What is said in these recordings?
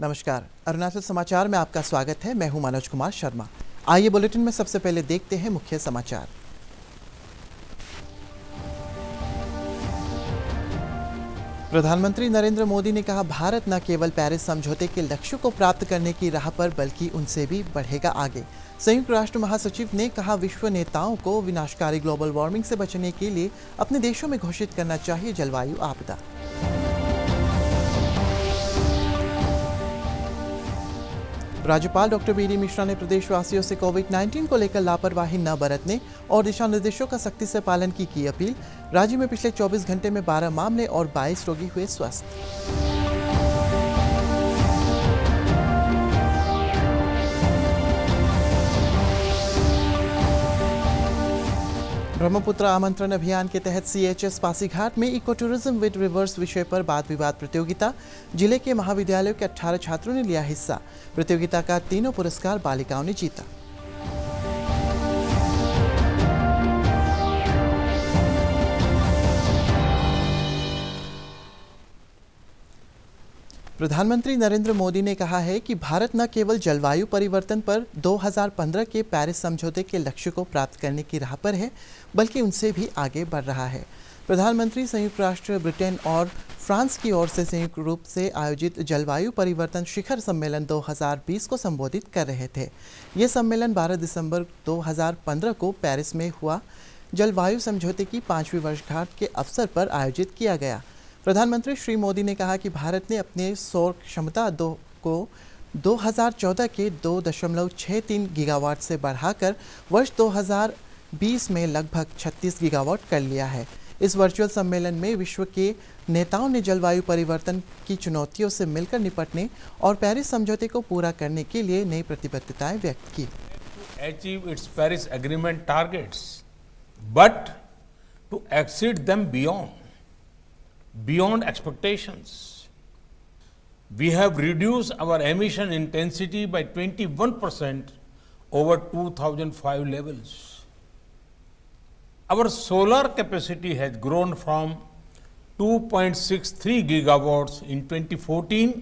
नमस्कार, अरुणाचल समाचार में आपका स्वागत है। मैं हूं मनोज कुमार शर्मा। आइए बुलेटिन में सबसे पहले देखते हैं मुख्य समाचार। प्रधानमंत्री नरेंद्र मोदी ने कहा, भारत न केवल पेरिस समझौते के लक्ष्यों को प्राप्त करने की राह पर बल्कि उनसे भी बढ़ेगा आगे। संयुक्त राष्ट्र महासचिव ने कहा, विश्व नेताओं को विनाशकारी ग्लोबल वार्मिंग से बचने के लिए अपने देशों में घोषित करना चाहिए जलवायु आपदा। राज्यपाल डॉक्टर बी.डी. मिश्रा ने प्रदेशवासियों से कोविड-19 को लेकर लापरवाही न बरतने और दिशा निर्देशों का सख्ती से पालन की अपील। राज्य में पिछले 24 घंटे में 12 मामले और 22 रोगी हुए स्वस्थ। ब्रह्मपुत्र आमंत्रण अभियान के तहत CHS पासीघाट में इको टूरिज्म विद रिवर्स विषय पर वाद विवाद प्रतियोगिता। जिले के महाविद्यालयों के 18 छात्रों ने लिया हिस्सा। प्रतियोगिता का तीनों पुरस्कार बालिकाओं ने जीता। प्रधानमंत्री नरेंद्र मोदी ने कहा है कि भारत न केवल जलवायु परिवर्तन पर 2015 के पेरिस समझौते के लक्ष्य को प्राप्त करने की राह पर है, बल्कि उनसे भी आगे बढ़ रहा है। प्रधानमंत्री संयुक्त राष्ट्र, ब्रिटेन और फ्रांस की ओर से संयुक्त रूप से आयोजित जलवायु परिवर्तन शिखर सम्मेलन 2020 को संबोधित कर रहे थे। ये सम्मेलन 12 दिसंबर 2015 को पेरिस में हुआ जलवायु समझौते की 5वीं वर्षगांठ के अवसर पर आयोजित किया गया। प्रधानमंत्री श्री मोदी ने कहा कि भारत ने अपने सौर क्षमता को 2014 के 2.63 गीगावाट से बढ़ाकर वर्ष 2020 में लगभग 36 गीगावाट कर लिया है। इस वर्चुअल सम्मेलन में विश्व के नेताओं ने जलवायु परिवर्तन की चुनौतियों से मिलकर निपटने और पेरिस समझौते को पूरा करने के लिए नई प्रतिबद्धताएं व्यक्त की। Achieve its Paris Agreement targets, but to exceed them beyond expectations. We have reduced our emission intensity by 21% over 2005 levels. Our solar capacity has grown from 2.63 gigawatts in 2014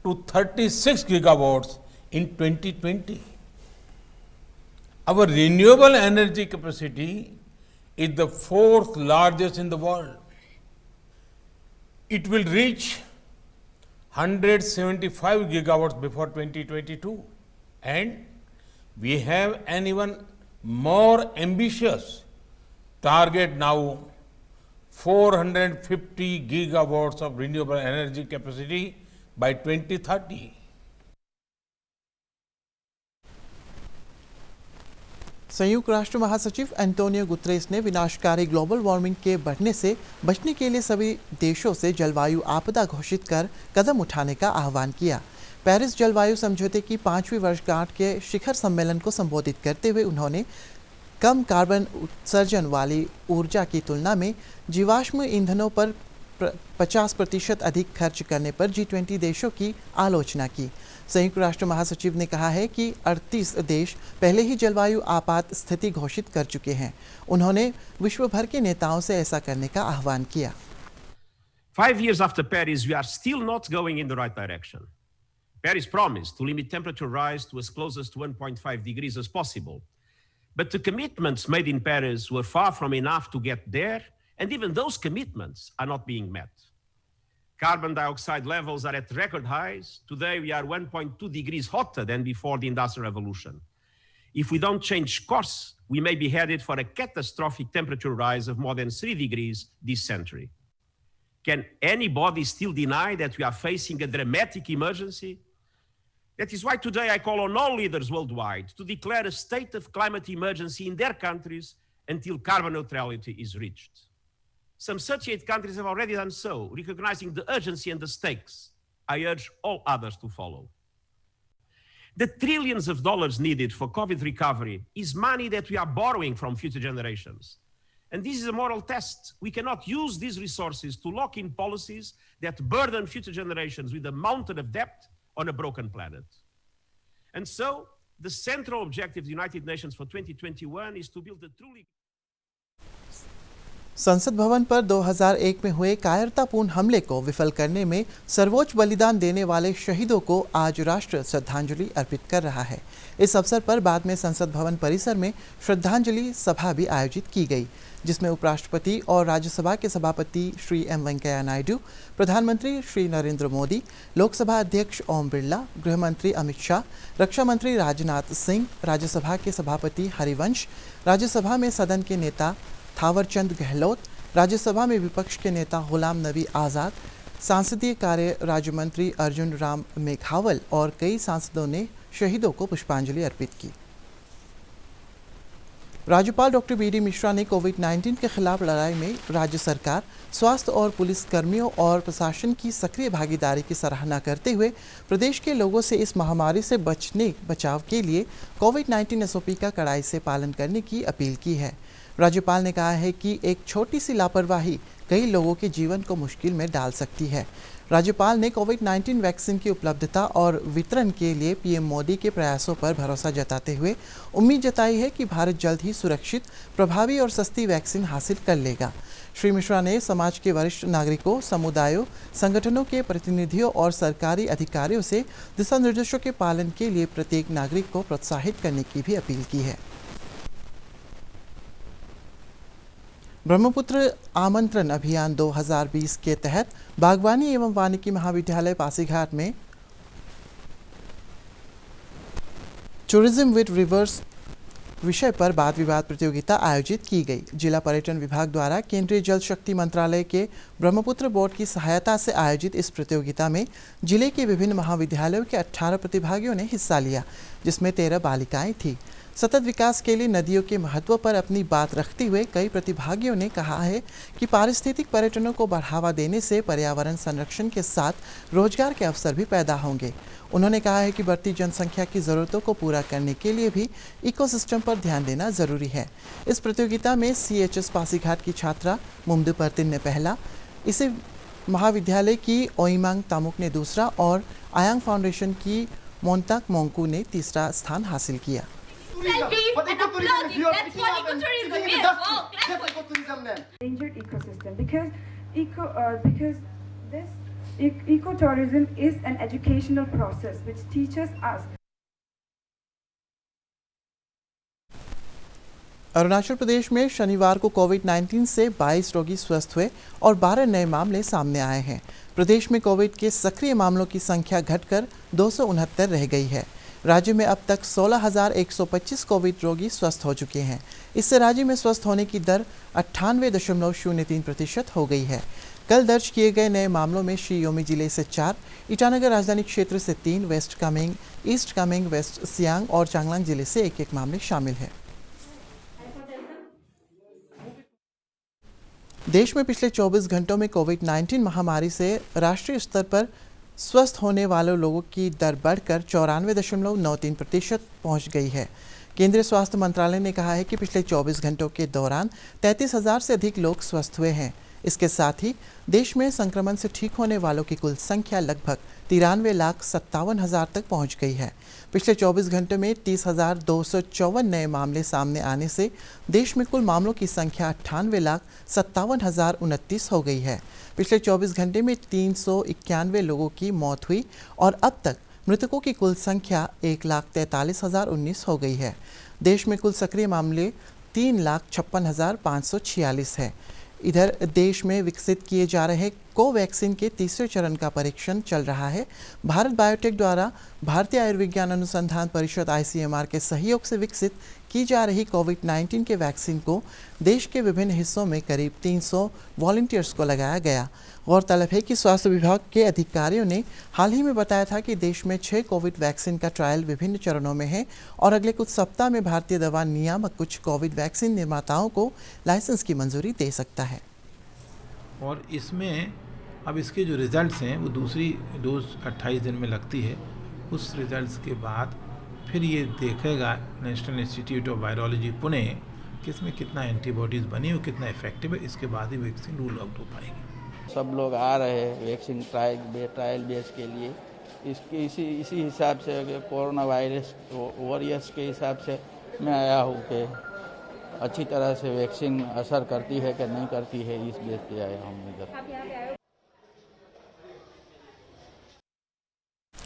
to 36 gigawatts in 2020. Our renewable energy capacity is the 4th largest in the world. It will reach 175 gigawatts before 2022, and we have an even more ambitious target now, 450 gigawatts of renewable energy capacity by 2030. संयुक्त राष्ट्र महासचिव Antonio Guterres ने विनाशकारी global warming के बढ़ने से बचने के लिए सभी देशों से जलवायु आपदा घोषित कर कदम उठाने का आह्वान किया। पेरिस जलवायु समझौते की 5वीं वर्षगांठ के शिखर सम्मेलन को संबोधित करते हुए उन्होंने कम कार्बन उत्सर्जन वाली ऊर्जा की तुलना में जीवाश्म ईंधनों पर 50% अधिक खर्च करने पर G20 देशों की आलोचना की। संयुक्त राष्ट्र महासचिव ने कहा है कि 38 देश पहले ही जलवायु आपात स्थिति घोषित कर चुके हैं। उन्होंने विश्व भर के नेताओं से ऐसा करने का आह्वान किया। 5 years after Paris, we are still not going in the right direction. Paris promised to limit temperature rise to as close as to 1.5 degrees as possible. But the commitments made in Paris were far from enough to get there, and even those commitments are not being met. Carbon dioxide levels are at record highs. Today, we are 1.2 degrees hotter than before the Industrial Revolution. If we don't change course, we may be headed for a catastrophic temperature rise of more than 3 degrees this century. Can anybody still deny that we are facing a dramatic emergency? That is why today I call on all leaders worldwide to declare a state of climate emergency in their countries until carbon neutrality is reached. Some 38 countries have already done so, recognizing the urgency and the stakes. I urge all others to follow. The trillions of dollars needed for COVID recovery is money that we are borrowing from future generations. And this is a moral test. We cannot use these resources to lock in policies that burden future generations with a mountain of debt on a broken planet. And so, the central objective of the United Nations for 2021 is to build a truly... संसद भवन पर 2001 में हुए कायरतापूर्ण हमले को विफल करने में सर्वोच्च बलिदान देने वाले शहीदों को आज राष्ट्र श्रद्धांजलि अर्पित कर रहा है। इस अवसर पर बाद में संसद भवन परिसर में श्रद्धांजलि सभा भी आयोजित की गई, जिसमें उपराष्ट्रपति और राज्यसभा के सभापति श्री एम वेंकैया नायडू, प्रधानमंत्री श्री नरेंद्र मोदी, लोकसभा अध्यक्ष ओम बिरला, गृह मंत्री अमित शाह, रक्षा मंत्री राजनाथ सिंह, राज्यसभा के सभापति हरिवंश, राज्यसभा में सदन के नेता थावरचंद गहलोत, राज्यसभा में विपक्ष के नेता गुलाम नबी आज़ाद, सांसदीय कार्य राज्य मंत्री अर्जुन राम मेघवाल और कई सांसदों ने शहीदों को पुष्पांजलि अर्पित की। राज्यपाल डॉक्टर बी डी मिश्रा ने कोविड-19 के खिलाफ लड़ाई में राज्य सरकार, स्वास्थ्य और पुलिस कर्मियों और प्रशासन की सक्रिय भागीदारी की सराहना करते हुए प्रदेश के लोगों से इस महामारी से बचाव के लिए कोविड-19 SOP का कड़ाई से पालन करने की अपील की है। राज्यपाल ने कहा है कि एक छोटी सी लापरवाही कई लोगों के जीवन को मुश्किल में डाल सकती है। राज्यपाल ने कोविड-19 वैक्सीन की उपलब्धता और वितरण के लिए पीएम मोदी के प्रयासों पर भरोसा जताते हुए उम्मीद जताई है कि भारत जल्द ही सुरक्षित, प्रभावी और सस्ती वैक्सीन हासिल कर लेगा। श्री मिश्रा ने समाज के वरिष्ठ नागरिकों, समुदायों, संगठनों के प्रतिनिधियों और सरकारी अधिकारियों से दिशा निर्देशों के पालन के लिए प्रत्येक नागरिक को प्रोत्साहित करने की भी अपील की है। ब्रह्मपुत्र आमंत्रण अभियान 2020 के तहत बागवानी एवं वानिकी महाविद्यालय पासीघाट में टूरिज्म विद रिवर्स विषय पर वाद विवाद प्रतियोगिता आयोजित की गई। जिला पर्यटन विभाग द्वारा केंद्रीय जल शक्ति मंत्रालय के ब्रह्मपुत्र बोर्ड की सहायता से आयोजित इस प्रतियोगिता में जिले के विभिन्न महाविद्यालयों के 18 प्रतिभागियों ने हिस्सा लिया, जिसमें 13 बालिकाएं थीं। सतत विकास के लिए नदियों के महत्व पर अपनी बात रखते हुए कई प्रतिभागियों ने कहा है कि पारिस्थितिक पर्यटनों को बढ़ावा देने से पर्यावरण संरक्षण के साथ रोजगार के अवसर भी पैदा होंगे। उन्होंने कहा है कि बढ़ती जनसंख्या की ज़रूरतों को पूरा करने के लिए भी इकोसिस्टम पर ध्यान देना ज़रूरी है। इस प्रतियोगिता में CHS पासीघाट की छात्रा मुमदु परतिन ने पहला, इसे महाविद्यालय की ओइमांग तामुक ने दूसरा और आयांग फाउंडेशन की मोन्ताक मोंकू ने तीसरा स्थान हासिल किया। Endangered ecosystem because this ecotourism is an educational process which teaches us. Arunachal Pradesh में शनिवार को कोविड-19 से 22 रोगी स्वस्थ हुए और 12 नए मामले सामने आए हैं। प्रदेश में कोविड के सक्रिय मामलों की संख्या घटकर 269 रह गई है। राज्य में अब तक 16,125 कोविड रोगी स्वस्थ हो चुके हैं। इससे राज्य में स्वस्थ होने की दर 98.03% हो गई है। कल दर्ज किए गए नए मामलों में शी योमी जिले से 4, ईटानगर राजधानी क्षेत्र से 3, west Kameng, east Kameng, west Siang और चांगलांग जिले से 1-1 मामले शामिल हैं। देश में पिछले 24 घंटों में कोविड-19 महामारी से राष्ट्रीय स्तर पर स्वस्थ होने वाले लोगों की दर बढ़कर 94.93% पहुंच गई है। केंद्रीय स्वास्थ्य मंत्रालय ने कहा है कि पिछले 24 घंटों के दौरान 33,000 से अधिक लोग स्वस्थ हुए हैं। इसके साथ ही देश में संक्रमण से ठीक होने वालों की कुल संख्या लगभग 93,57,000 तक पहुंच गई है। पिछले 24 घंटे में 30,254 नए मामले सामने आने से देश में कुल मामलों की संख्या 98,57,029 हो गई है। पिछले 24 घंटे में 391 लोगों की मौत हुई और अब तक मृतकों की कुल संख्या 1,43,019 हो गई है। देश में कुल सक्रिय मामले 3,56,546 है। इधर देश में विकसित किए जा रहे कोवैक्सीन के तीसरे चरण का परीक्षण चल रहा है। भारत बायोटेक द्वारा भारतीय आयुर्विज्ञान अनुसंधान परिषद ICMR के सहयोग से विकसित की जा रही कोविड-19 के वैक्सीन को देश के विभिन्न हिस्सों में करीब 300 वॉलंटियर्स को लगाया गया। गौरतलब है कि स्वास्थ्य विभाग के अधिकारियों ने हाल ही में बताया था कि देश में 6 कोविड वैक्सीन का ट्रायल विभिन्न चरणों में है और अगले कुछ सप्ताह में भारतीय दवा नियामक कुछ कोविड वैक्सीन निर्माताओं को लाइसेंस की मंजूरी दे सकता है। और इसमें अब इसके जो रिज़ल्ट्स हैं वो दूसरी डोज 28 दिन में लगती है। उस रिज़ल्ट्स के बाद फिर ये देखेगा national institute of virology Pune कि इसमें कितना एंटीबॉडीज़ बनी और कितना इफेक्टिव है। इसके बाद ही वैक्सीन रूल आउट हो पाएगी। सब लोग आ रहे हैं वैक्सीन ट्रायल बेस के लिए। इसी हिसाब से कोरोना वायरस वॉरियर्स के हिसाब से मैं आया हूँ कि अच्छी तरह से वैक्सीन असर करती है कि नहीं करती है, इस बेस पे आए हम इधर।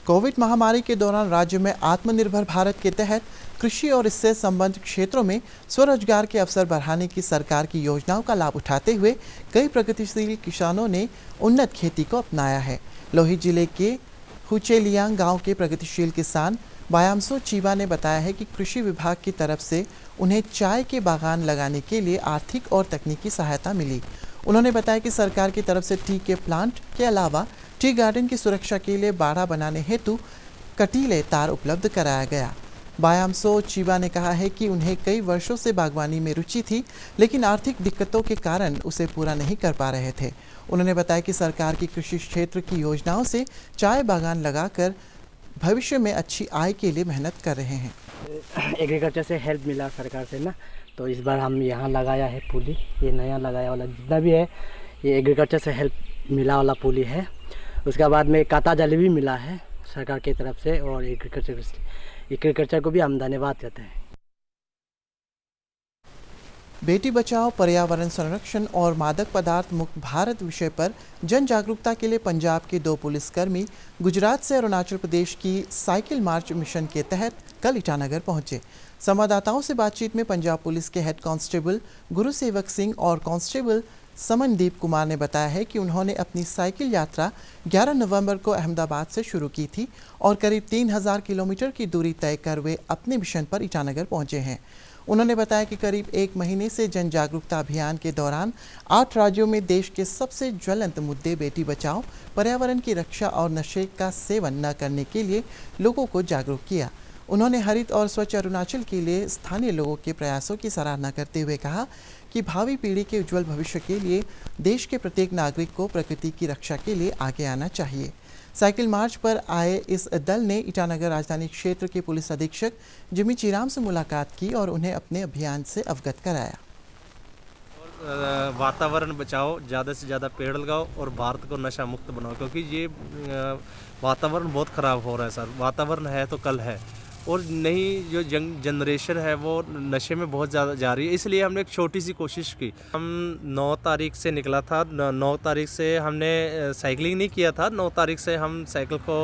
कोविड महामारी के दौरान राज्य में आत्मनिर्भर भारत के तहत कृषि और इससे संबद्ध क्षेत्रों में स्वरोजगार के अवसर बढ़ाने की सरकार की योजनाओं का लाभ उठाते हुए कई प्रगतिशील किसानों ने उन्नत खेती को अपनाया है। लोहित जिले के हुचेलियांग गांव के प्रगतिशील किसान बायामसो चीबा ने बताया है कि कृषि विभाग की तरफ से उन्हें चाय के बागान लगाने के लिए आर्थिक और तकनीकी सहायता मिली। उन्होंने बताया कि सरकार की तरफ से टी के प्लांट के अलावा टी गार्डन की सुरक्षा के लिए बाड़ा बनाने हेतु कटीले तार उपलब्ध कराया गया। बायामसो चीबा ने कहा है कि उन्हें कई वर्षों से बागवानी में रुचि थी, लेकिन आर्थिक दिक्कतों के कारण उसे पूरा नहीं कर पा रहे थे। उन्होंने बताया कि सरकार की कृषि क्षेत्र की योजनाओं से चाय बागान लगाकर भविष्य में अच्छी आय के लिए मेहनत कर रहे हैं। एग्रीकल्चर से हेल्प मिला सरकार से ना, तो इस बार हम यहाँ लगाया है पुली। ये नया लगाया वाला जितना भी है ये एग्रीकल्चर से हेल्प मिला वाला पुली है। उसके बाद में काता जाली भी मिला है सरकार की तरफ से, और एग्रीकल्चर को भी हम धन्यवाद कहते हैं। बेटी बचाओ, पर्यावरण संरक्षण और मादक पदार्थ मुक्त भारत विषय पर जन जागरूकता के लिए पंजाब के 2 पुलिसकर्मी गुजरात से अरुणाचल प्रदेश की साइकिल मार्च मिशन के तहत कल ईटानगर पहुंचे। संवाददाताओं से बातचीत में पंजाब पुलिस के हेड कांस्टेबल गुरुसेवक सिंह और कांस्टेबल समनदीप कुमार ने बताया है कि उन्होंने अपनी साइकिल यात्रा 11 नवंबर को अहमदाबाद से शुरू की थी और करीब 3000 किलोमीटर की दूरी तय कर वे अपने मिशन पर ईटानगर पहुंचे हैं। उन्होंने बताया कि करीब 1 महीने से जन जागरूकता अभियान के दौरान 8 राज्यों में देश के सबसे ज्वलंत मुद्दे बेटी बचाओ, पर्यावरण की रक्षा और नशे का सेवन न करने के लिए लोगों को जागरूक किया। उन्होंने हरित और स्वच्छ अरुणाचल के लिए स्थानीय लोगों के प्रयासों की सराहना करते हुए कहा कि भावी पीढ़ी के उज्जवल भविष्य के लिए देश के प्रत्येक नागरिक को प्रकृति की रक्षा के लिए आगे आना चाहिए। साइकिल मार्च पर आए इस दल ने ईटानगर राजधानी क्षेत्र के पुलिस अधीक्षक जिमी चिराम से मुलाकात की और उन्हें अपने अभियान से अवगत कराया। वातावरण बचाओ, ज़्यादा से ज़्यादा पेड़ लगाओ और भारत को नशा मुक्त बनाओ, क्योंकि ये वातावरण बहुत ख़राब हो रहा है सर। वातावरण है तो कल है, और नई जो यंग जनरेशन है वो नशे में बहुत ज़्यादा जा रही है। इसलिए हमने एक छोटी सी कोशिश की। हम 9 तारीख से निकला था। 9 तारीख से हमने साइकिलिंग नहीं किया था। 9 तारीख से हम साइकिल को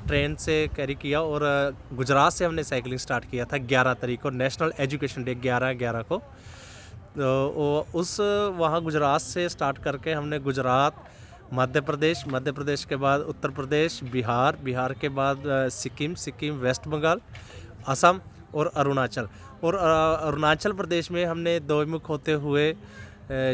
ट्रेन से कैरी किया और गुजरात से हमने साइकिलिंग स्टार्ट किया था 11 तारीख को, नेशनल एजुकेशन डे 11/11 को। तो उस वहाँ गुजरात से स्टार्ट करके हमने गुजरात, मध्य प्रदेश के बाद उत्तर प्रदेश, बिहार के बाद सिक्किम, वेस्ट बंगाल, असम और अरुणाचल। और अरुणाचल प्रदेश में हमने दोईमुख होते हुए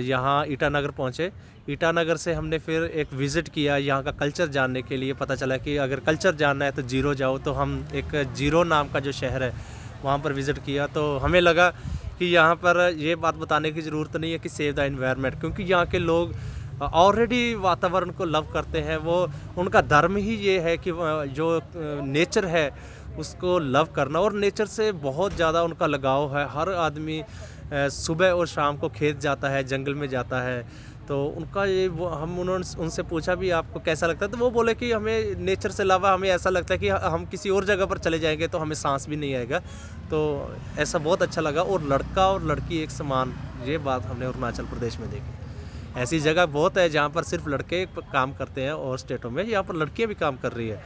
यहाँ ईटानगर पहुँचे। ईटानगर से हमने फिर एक विज़िट किया यहाँ का कल्चर जानने के लिए। पता चला कि अगर कल्चर जानना है तो जीरो जाओ, तो हम एक जीरो नाम का जो शहर है वहाँ पर विज़िट किया। तो हमें लगा कि यहाँ पर ये बात बताने की ज़रूरत नहीं है कि सेव द एनवायरनमेंट, क्योंकि यहाँ के लोग ऑलरेडी वातावरण को लव करते हैं। वो उनका धर्म ही ये है कि जो नेचर है उसको लव करना, और नेचर से बहुत ज़्यादा उनका लगाव है। हर आदमी सुबह और शाम को खेत जाता है, जंगल में जाता है। तो उनका ये हम उनसे पूछा भी आपको कैसा लगता है, तो वो बोले कि हमें नेचर से अलावा हमें ऐसा लगता है कि हम किसी और जगह पर चले जाएंगे तो हमें सांस भी नहीं आएगा। तो ऐसा बहुत अच्छा लगा। और लड़का और लड़की एक समान, ये बात हमने अरुणाचल प्रदेश में देखी। ऐसी जगह बहुत है जहाँ पर सिर्फ लड़के काम करते हैं और स्टेटों में यहाँ पर लड़कियाँ भी काम कर रही है।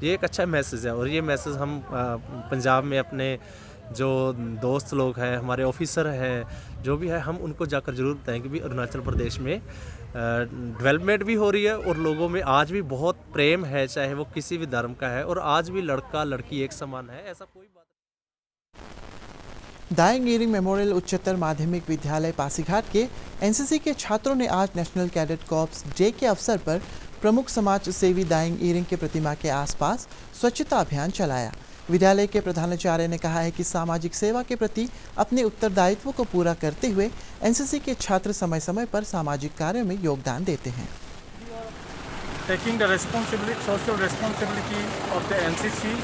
ये एक अच्छा मैसेज है, और ये मैसेज हम पंजाब में अपने जो दोस्त लोग हैं, हमारे ऑफिसर हैं, जो भी है, हम उनको जाकर ज़रूर बताएं कि भी अरुणाचल प्रदेश में डेवलपमेंट भी हो रही है और लोगों में आज भी बहुत प्रेम है, चाहे वो किसी भी धर्म का है, और आज भी लड़का लड़की एक समान है। ऐसा कोई बात। दायिंग इरिंग मेमोरियल उच्चतर माध्यमिक विद्यालय पासीघाट के एनसीसी के छात्रों ने आज नेशनल कैडेट कॉर्प्स डे के अवसर पर प्रमुख समाज सेवी दायिंग इरिंग के प्रतिमा के आसपास स्वच्छता अभियान चलाया। विद्यालय के प्रधानाचार्य ने कहा है कि सामाजिक सेवा के प्रति अपने उत्तरदायित्व को पूरा करते हुए एनसीसी के छात्र समय समय पर सामाजिक कार्यों में योगदान देते हैं। Taking the social responsibility of the NCC,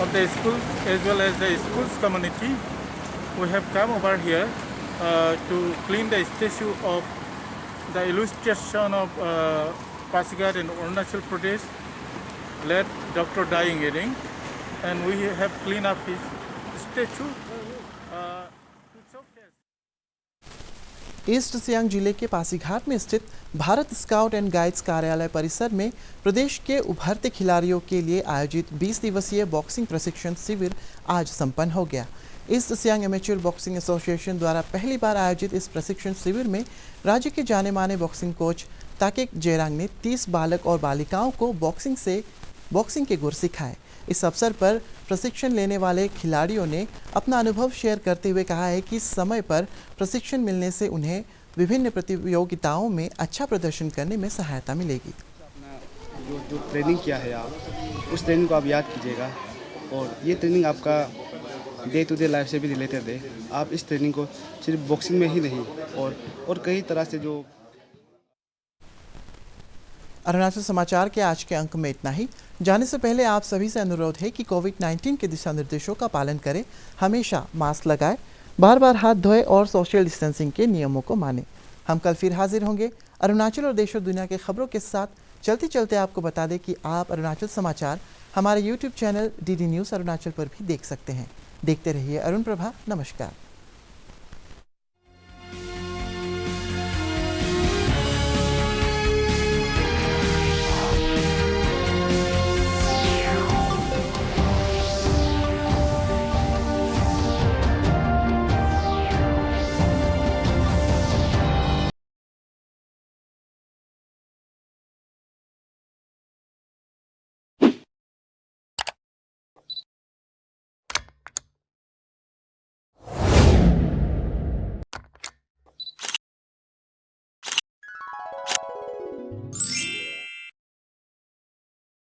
of the school as well as the school's community, we have come over here to clean the statue of the illustration of Pasighat in Arunachal Pradesh, led Dr. Daing Iring, and we have cleaned up his statue. East Siang जिले के पासीघाट में स्थित Bharat scout and guides कार्यालय परिसर में प्रदेश के उभरते खिलाड़ियों के लिए आयोजित 20 दिवसीय बॉक्सिंग प्रशिक्षण शिविर आज संपन्न हो गया। East Siang amateur boxing association द्वारा पहली बार आयोजित इस प्रशिक्षण शिविर में राज्य के जाने माने बॉक्सिंग कोच ताकेक जेरांग ने 30 बालक और बालिकाओं को बॉक्सिंग के गुर सिखाए। इस अवसर पर प्रशिक्षण लेने वाले खिलाड़ियों ने अपना अनुभव शेयर करते हुए कहा है कि समय पर प्रशिक्षण मिलने से उन्हें विभिन्न प्रतियोगिताओं में अच्छा प्रदर्शन करने में सहायता मिलेगी। अपना जो ट्रेनिंग किया है आप, उस ट्रेनिंग को आप याद कीजिएगा और ये ट्रेनिंग आपका डे टू डे लाइफ से भी रिलेटेड है। आप इस ट्रेनिंग को सिर्फ बॉक्सिंग में ही नहीं और कई तरह से जो अरुणाचल समाचार के आज के अंक में इतना ही। जाने से पहले आप सभी से अनुरोध है कि कोविड-19 के दिशा निर्देशों का पालन करें, हमेशा मास्क लगाएं, बार बार हाथ धोएं और सोशल डिस्टेंसिंग के नियमों को मानें। हम कल फिर हाजिर होंगे अरुणाचल और देश और दुनिया के खबरों के साथ। चलते चलते आपको बता दें कि आप अरुणाचल समाचार हमारे YouTube channel DD news Arunachal पर भी देख सकते हैं। देखते रहिए अरुण प्रभा। नमस्कार।